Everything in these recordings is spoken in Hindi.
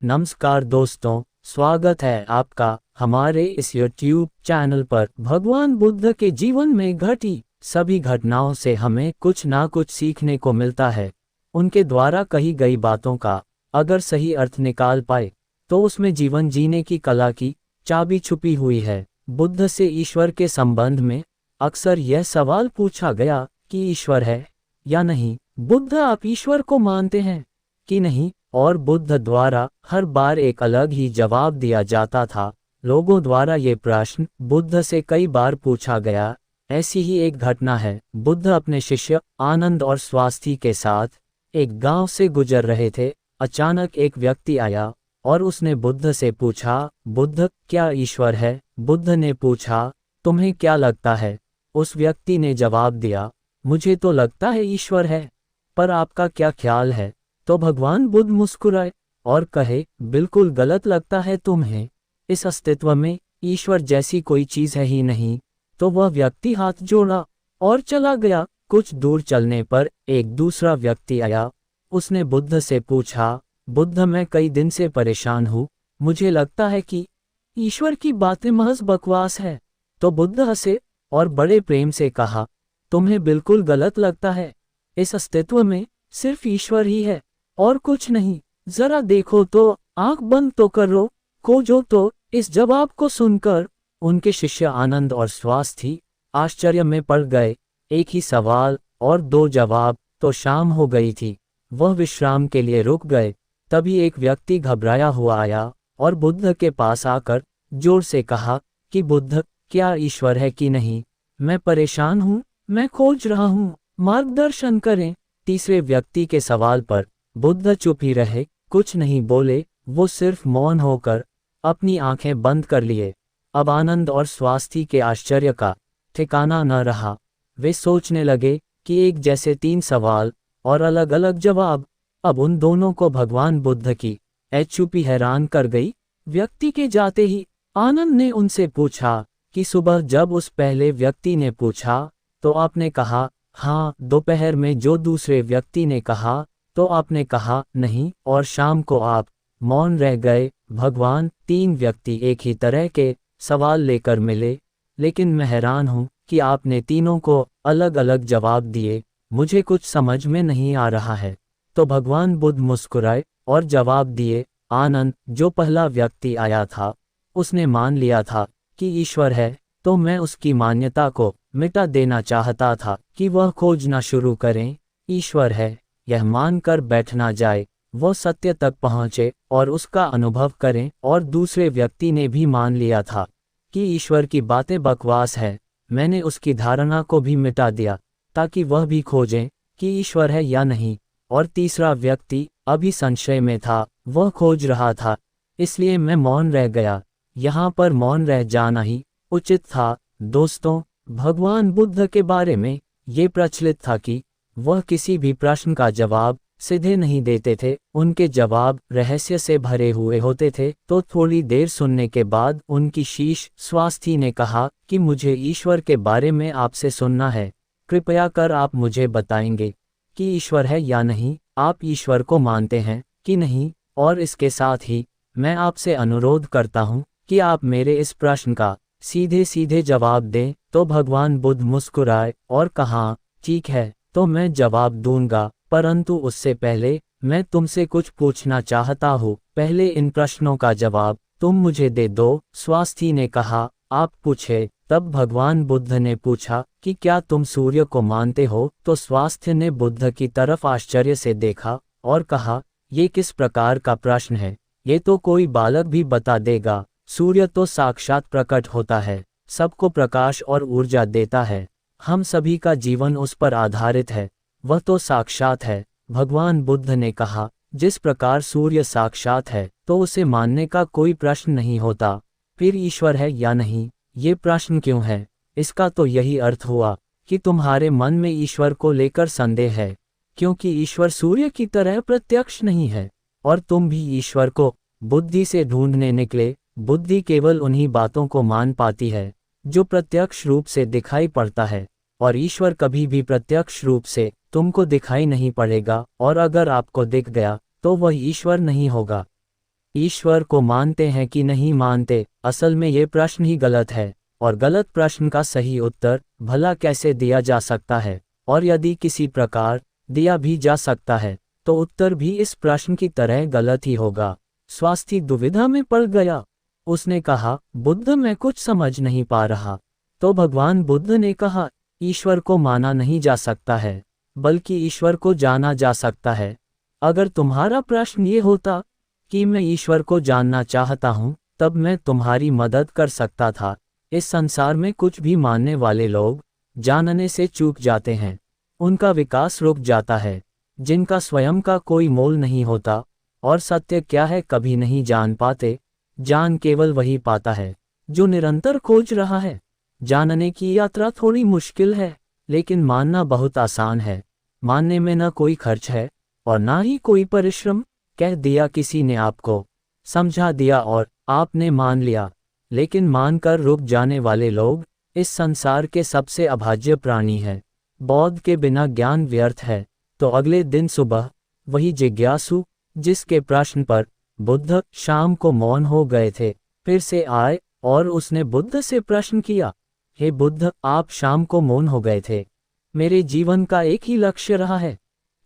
नमस्कार दोस्तों, स्वागत है आपका हमारे इस YouTube चैनल पर। भगवान बुद्ध के जीवन में घटी सभी घटनाओं से हमें कुछ ना कुछ सीखने को मिलता है। उनके द्वारा कही गई बातों का अगर सही अर्थ निकाल पाए तो उसमें जीवन जीने की कला की चाबी छुपी हुई है। बुद्ध से ईश्वर के संबंध में अक्सर यह सवाल पूछा गया कि ईश्वर है या नहीं। बुद्ध, आप ईश्वर को मानते हैं कि नहीं? और बुद्ध द्वारा हर बार एक अलग ही जवाब दिया जाता था। लोगों द्वारा ये प्रश्न बुद्ध से कई बार पूछा गया। ऐसी ही एक घटना है। बुद्ध अपने शिष्य आनंद और स्वास्थी के साथ एक गांव से गुजर रहे थे। अचानक एक व्यक्ति आया और उसने बुद्ध से पूछा, बुद्ध, क्या ईश्वर है? बुद्ध ने पूछा, तुम्हें क्या लगता है? उस व्यक्ति ने जवाब दिया, मुझे तो लगता है ईश्वर है, पर आपका क्या ख्याल है? तो भगवान बुद्ध मुस्कुराए और कहे, बिल्कुल गलत लगता है तुम्हें। इस अस्तित्व में ईश्वर जैसी कोई चीज है ही नहीं। तो वह व्यक्ति हाथ जोड़ा और चला गया। कुछ दूर चलने पर एक दूसरा व्यक्ति आया। उसने बुद्ध से पूछा, बुद्ध, मैं कई दिन से परेशान हूँ, मुझे लगता है कि ईश्वर की बातें महज बकवास है। तो बुद्ध हंसे और बड़े प्रेम से कहा, तुम्हें बिल्कुल गलत लगता है। इस अस्तित्व में सिर्फ ईश्वर ही है और कुछ नहीं। जरा देखो तो, आंख बंद तो करो, खोजो तो। इस जवाब को सुनकर उनके शिष्य आनंद और स्वास्थी आश्चर्य में पड़ गए। एक ही सवाल और दो जवाब। तो शाम हो गई थी। वह विश्राम के लिए रुक गए। तभी एक व्यक्ति घबराया हुआ आया और बुद्ध के पास आकर जोर से कहा कि बुद्ध, क्या ईश्वर है कि नहीं? मैं परेशान हूँ, मैं खोज रहा हूँ, मार्गदर्शन करें। तीसरे व्यक्ति के सवाल पर बुद्ध चुप ही रहे, कुछ नहीं बोले। वो सिर्फ मौन होकर अपनी आंखें बंद कर लिए। अब आनंद और स्वास्थी के आश्चर्य का ठिकाना न रहा। वे सोचने लगे कि एक जैसे तीन सवाल और अलग अलग जवाब। अब उन दोनों को भगवान बुद्ध की चुप्पी हैरान कर गई। व्यक्ति के जाते ही आनंद ने उनसे पूछा कि सुबह जब उस पहले व्यक्ति ने पूछा तो आपने कहा हाँ, दोपहर में जो दूसरे व्यक्ति ने कहा तो आपने कहा नहीं, और शाम को आप मौन रह गए। भगवान, तीन व्यक्ति एक ही तरह के सवाल लेकर मिले, लेकिन मैं हैरान हूँ कि आपने तीनों को अलग अलग जवाब दिए। मुझे कुछ समझ में नहीं आ रहा है। तो भगवान बुद्ध मुस्कुराए और जवाब दिए, आनंद, जो पहला व्यक्ति आया था उसने मान लिया था कि ईश्वर है, तो मैं उसकी मान्यता को मिटा देना चाहता था कि वह खोजना शुरू करें। ईश्वर है यह मानकर बैठ ना जाए, वो सत्य तक पहुँचे और उसका अनुभव करें। और दूसरे व्यक्ति ने भी मान लिया था कि ईश्वर की बातें बकवास है। मैंने उसकी धारणा को भी मिटा दिया ताकि वह भी खोजें कि ईश्वर है या नहीं। और तीसरा व्यक्ति अभी संशय में था, वह खोज रहा था, इसलिए मैं मौन रह गया। यहाँ पर मौन रह जाना ही उचित था। दोस्तों, भगवान बुद्ध के बारे में ये प्रचलित था कि वह किसी भी प्रश्न का जवाब सीधे नहीं देते थे। उनके जवाब रहस्य से भरे हुए होते थे। तो थोड़ी देर सुनने के बाद उनकी शीश स्वास्थी ने कहा कि मुझे ईश्वर के बारे में आपसे सुनना है। कृपया कर आप मुझे बताएंगे कि ईश्वर है या नहीं? आप ईश्वर को मानते हैं कि नहीं? और इसके साथ ही मैं आपसे अनुरोध करता हूँ कि आप मेरे इस प्रश्न का सीधे सीधे जवाब दें। तो भगवान बुद्ध मुस्कुराए और कहा, ठीक है, तो मैं जवाब दूंगा, परंतु उससे पहले मैं तुमसे कुछ पूछना चाहता हूँ। पहले इन प्रश्नों का जवाब तुम मुझे दे दो। स्वास्थी ने कहा, आप पूछे। तब भगवान बुद्ध ने पूछा कि क्या तुम सूर्य को मानते हो? तो स्वास्थ्य ने बुद्ध की तरफ आश्चर्य से देखा और कहा, ये किस प्रकार का प्रश्न है? ये तो कोई बालक भी बता देगा। सूर्य तो साक्षात प्रकट होता है, सबको प्रकाश और ऊर्जा देता है। हम सभी का जीवन उस पर आधारित है, वह तो साक्षात है। भगवान बुद्ध ने कहा, जिस प्रकार सूर्य साक्षात है तो उसे मानने का कोई प्रश्न नहीं होता। फिर ईश्वर है या नहीं, ये प्रश्न क्यों है? इसका तो यही अर्थ हुआ कि तुम्हारे मन में ईश्वर को लेकर संदेह है, क्योंकि ईश्वर सूर्य की तरह प्रत्यक्ष नहीं है और तुम भी ईश्वर को बुद्धि से ढूंढने निकले। बुद्धि केवल उन्हीं बातों को मान पाती है जो प्रत्यक्ष रूप से दिखाई पड़ता है, और ईश्वर कभी भी प्रत्यक्ष रूप से तुमको दिखाई नहीं पड़ेगा, और अगर आपको दिख गया तो वह ईश्वर नहीं होगा। ईश्वर को मानते हैं कि नहीं मानते, असल में ये प्रश्न ही गलत है, और गलत प्रश्न का सही उत्तर भला कैसे दिया जा सकता है, और यदि किसी प्रकार दिया भी जा सकता है तो उत्तर भी इस प्रश्न की तरह गलत ही होगा। स्वास्थी दुविधा में पड़ गया। उसने कहा, बुद्ध मैं कुछ समझ नहीं पा रहा। तो भगवान बुद्ध ने कहा, ईश्वर को माना नहीं जा सकता है, बल्कि ईश्वर को जाना जा सकता है। अगर तुम्हारा प्रश्न ये होता कि मैं ईश्वर को जानना चाहता हूँ, तब मैं तुम्हारी मदद कर सकता था। इस संसार में कुछ भी मानने वाले लोग जानने से चूक जाते हैं, उनका विकास रुक जाता है। जिनका स्वयं का कोई मोल नहीं होता और सत्य क्या है कभी नहीं जान पाते। जान केवल वही पाता है जो निरंतर खोज रहा है। जानने की यात्रा थोड़ी मुश्किल है, लेकिन मानना बहुत आसान है। मानने में न कोई खर्च है और ना ही कोई परिश्रम। कह दिया किसी ने आपको, समझा दिया और आपने मान लिया। लेकिन मानकर रुक जाने वाले लोग इस संसार के सबसे अभाज्य प्राणी हैं। बौद्ध के बिना ज्ञान व्यर्थ है। तो अगले दिन सुबह वही जिज्ञासु जिसके प्रश्न पर बुद्ध शाम को मौन हो गए थे, फिर से आए और उसने बुद्ध से प्रश्न किया, हे बुद्ध, आप शाम को मौन हो गए थे। मेरे जीवन का एक ही लक्ष्य रहा है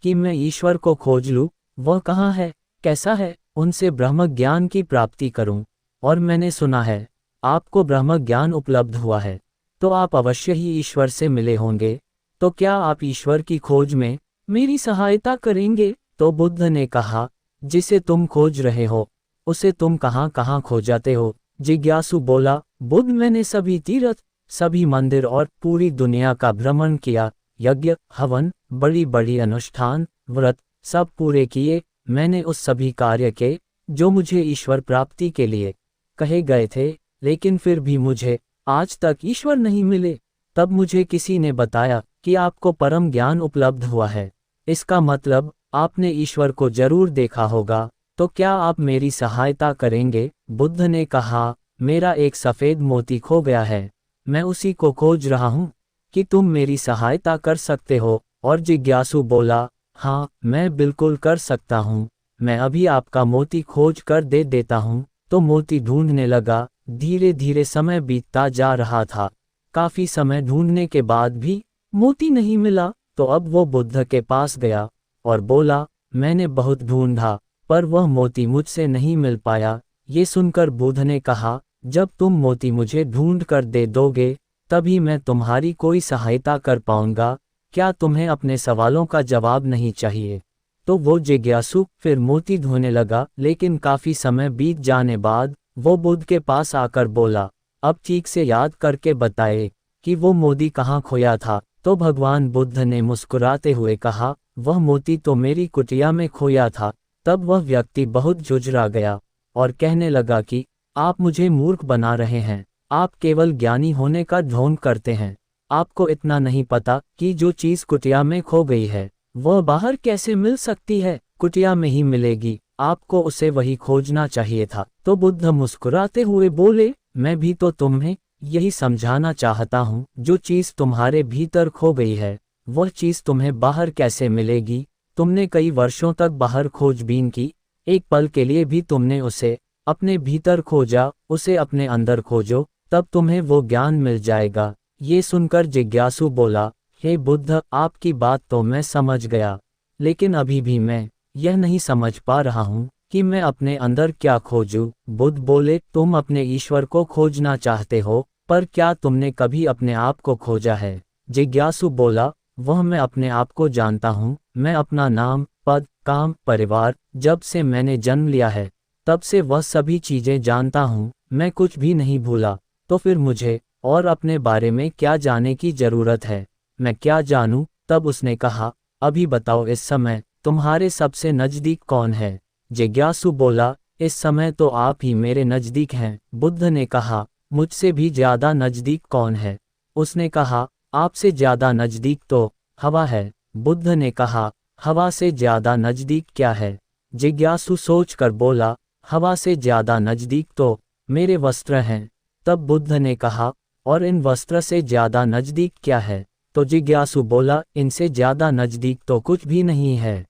कि मैं ईश्वर को खोज लूं। वह कहाँ है, कैसा है, उनसे ब्रह्म ज्ञान की प्राप्ति करूं। और मैंने सुना है आपको ब्रह्म ज्ञान उपलब्ध हुआ है, तो आप अवश्य ही ईश्वर से मिले होंगे। तो क्या आप ईश्वर की खोज में मेरी सहायता करेंगे? तो बुद्ध ने कहा, जिसे तुम खोज रहे हो उसे तुम कहाँ कहाँ खोजाते हो? जिज्ञासु बोला, बुद्ध, मैंने सभी तीर्थ, सभी मंदिर और पूरी दुनिया का भ्रमण किया। यज्ञ, हवन, बड़ी बड़ी अनुष्ठान, व्रत सब पूरे किए। मैंने उस सभी कार्य के जो मुझे ईश्वर प्राप्ति के लिए कहे गए थे, लेकिन फिर भी मुझे आज तक ईश्वर नहीं मिले। तब मुझे किसी ने बताया कि आपको परम ज्ञान उपलब्ध हुआ है। इसका मतलब आपने ईश्वर को जरूर देखा होगा। तो क्या आप मेरी सहायता करेंगे? बुद्ध ने कहा, मेरा एक सफ़ेद मोती खो गया है, मैं उसी को खोज रहा हूँ। कि तुम मेरी सहायता कर सकते हो? और जिज्ञासु बोला, हाँ, मैं बिल्कुल कर सकता हूँ। मैं अभी आपका मोती खोज कर दे देता हूँ। तो मोती ढूंढने लगा। धीरे धीरे समय बीतता जा रहा था। काफी समय ढूंढने के बाद भी मोती नहीं मिला। तो अब वो बुद्ध के पास गया और बोला, मैंने बहुत ढूंढा, पर वह मोती मुझसे नहीं मिल पाया। ये सुनकर बुद्ध ने कहा, जब तुम मोती मुझे ढूंढ कर दे दोगे, तभी मैं तुम्हारी कोई सहायता कर पाऊंगा। क्या तुम्हें अपने सवालों का जवाब नहीं चाहिए? तो वो जिज्ञासु फिर मोती ढूंढने लगा, लेकिन काफी समय बीत जाने बाद वो बुद्ध के पास आकर बोला, अब ठीक से याद करके बताए कि वो मोती कहाँ खोया था। तो भगवान बुद्ध ने मुस्कुराते हुए कहा, वह मोती तो मेरी कुटिया में खोया था। तब वह व्यक्ति बहुत झुंझला गया और कहने लगा कि आप मुझे मूर्ख बना रहे हैं। आप केवल ज्ञानी होने का ढोंग करते हैं। आपको इतना नहीं पता कि जो चीज कुटिया में खो गई है वह बाहर कैसे मिल सकती है? कुटिया में ही मिलेगी। आपको उसे वही खोजना चाहिए था। तो बुद्ध मुस्कुराते हुए बोले, मैं भी तो तुम्हें यही समझाना चाहता हूँ। जो चीज तुम्हारे भीतर खो गई है वह चीज तुम्हें बाहर कैसे मिलेगी? तुमने कई वर्षों तक बाहर खोजबीन की, एक पल के लिए भी तुमने उसे अपने भीतर खोजा। उसे अपने अंदर खोजो, तब तुम्हें वो ज्ञान मिल जाएगा। ये सुनकर जिज्ञासु बोला, हे बुद्ध, आपकी बात तो मैं समझ गया, लेकिन अभी भी मैं यह नहीं समझ पा रहा हूँ कि मैं अपने अंदर क्या खोजूं। बुद्ध बोले, तुम अपने ईश्वर को खोजना चाहते हो, पर क्या तुमने कभी अपने आप को खोजा है? जिज्ञासु बोला, वह मैं अपने आप को जानता हूँ। मैं अपना नाम, पद, काम, परिवार, जब से मैंने जन्म लिया है तब से वह सभी चीजें जानता हूँ। मैं कुछ भी नहीं भूला। तो फिर मुझे और अपने बारे में क्या जानने की जरूरत है? मैं क्या जानूं? तब उसने कहा, अभी बताओ, इस समय तुम्हारे सबसे नजदीक कौन है? जिज्ञासु बोला, इस समय तो आप ही मेरे नजदीक हैं। बुद्ध ने कहा, मुझसे भी ज्यादा नजदीक कौन है? उसने कहा, आपसे ज्यादा नजदीक तो हवा है। बुद्ध ने कहा, हवा से ज्यादा नजदीक क्या है? जिज्ञासु सोचकर बोला, हवा से ज्यादा नजदीक तो मेरे वस्त्र हैं। तब बुद्ध ने कहा, और इन वस्त्र से ज्यादा नजदीक क्या है? तो जिज्ञासु बोला, इनसे ज्यादा नजदीक तो कुछ भी नहीं है।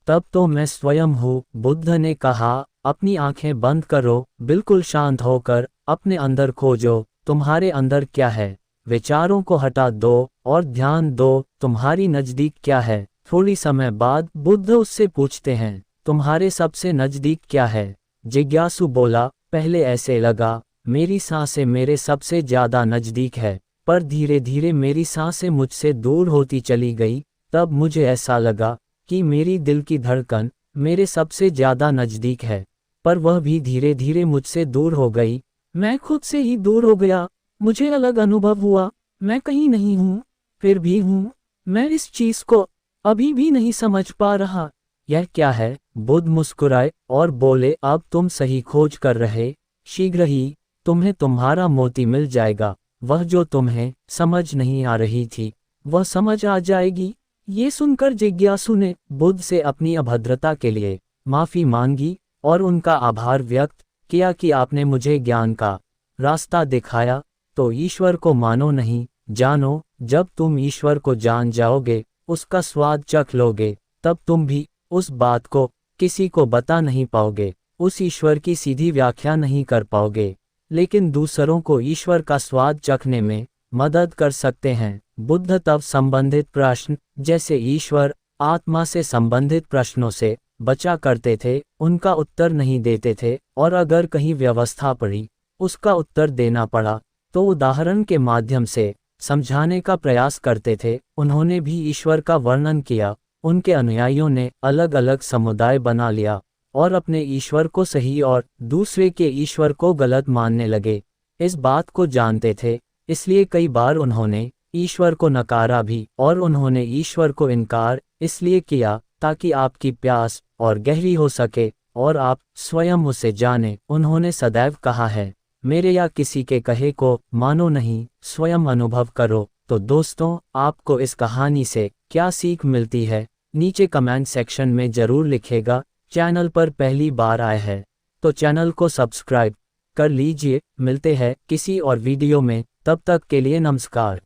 तब तो मैं स्वयं हूँ। बुद्ध ने कहा, अपनी आंखें बंद करो, बिल्कुल शांत होकर अपने अंदर खोजो, तुम्हारे अंदर क्या है। विचारों को हटा दो और ध्यान दो, तुम्हारी नज़दीक क्या है। थोड़ी समय बाद बुद्ध उससे पूछते हैं, तुम्हारे सबसे नज़दीक क्या है। जिज्ञासु बोला, पहले ऐसे लगा मेरी सांसें मेरे सबसे ज़्यादा नज़दीक है, पर धीरे धीरे मेरी सांसें मुझसे दूर होती चली गई। तब मुझे ऐसा लगा कि मेरी दिल की धड़कन मेरे सबसे ज़्यादा नज़दीक है, पर वह भी धीरे धीरे मुझसे दूर हो गई। मैं खुद से ही दूर हो गया, मुझे अलग अनुभव हुआ, मैं कहीं नहीं हूँ, फिर भी हूँ। मैं इस चीज़ को अभी भी नहीं समझ पा रहा। यह क्या है? बुद्ध मुस्कुराए और बोले, अब तुम सही खोज कर रहे, शीघ्र ही तुम्हें तुम्हारा मोती मिल जाएगा। वह जो तुम्हें समझ नहीं आ रही थी, वह समझ आ जाएगी। ये सुनकर जिज्ञासु ने बुद्ध से अपनी अभद्रता के लिए माफ़ी मांगी और उनका आभार व्यक्त किया कि आपने मुझे ज्ञान का रास्ता दिखाया। तो ईश्वर को मानो नहीं, जानो। जब तुम ईश्वर को जान जाओगे, उसका स्वाद चख लोगे, तब तुम भी उस बात को किसी को बता नहीं पाओगे, उस ईश्वर की सीधी व्याख्या नहीं कर पाओगे, लेकिन दूसरों को ईश्वर का स्वाद चखने में मदद कर सकते हैं। बुद्ध तब संबंधित प्रश्न, जैसे ईश्वर, आत्मा से संबंधित प्रश्नों से बचा करते थे, उनका उत्तर नहीं देते थे, और अगर कहीं व्यवस्था पड़ी, उसका उत्तर देना पड़ा, तो उदाहरण के माध्यम से समझाने का प्रयास करते थे। उन्होंने भी ईश्वर का वर्णन किया। उनके अनुयायियों ने अलग अलग समुदाय बना लिया और अपने ईश्वर को सही और दूसरे के ईश्वर को गलत मानने लगे। इस बात को जानते थे, इसलिए कई बार उन्होंने ईश्वर को नकारा भी, और उन्होंने ईश्वर को इनकार इसलिए किया ताकि आपकी प्यास और गहरी हो सके और आप स्वयं उसे जानें। उन्होंने सदैव कहा है, मेरे या किसी के कहे को मानो नहीं, स्वयं अनुभव करो। तो दोस्तों, आपको इस कहानी से क्या सीख मिलती है, नीचे कमेंट सेक्शन में ज़रूर लिखेगा। चैनल पर पहली बार आए हैं तो चैनल को सब्सक्राइब कर लीजिए। मिलते हैं किसी और वीडियो में, तब तक के लिए नमस्कार।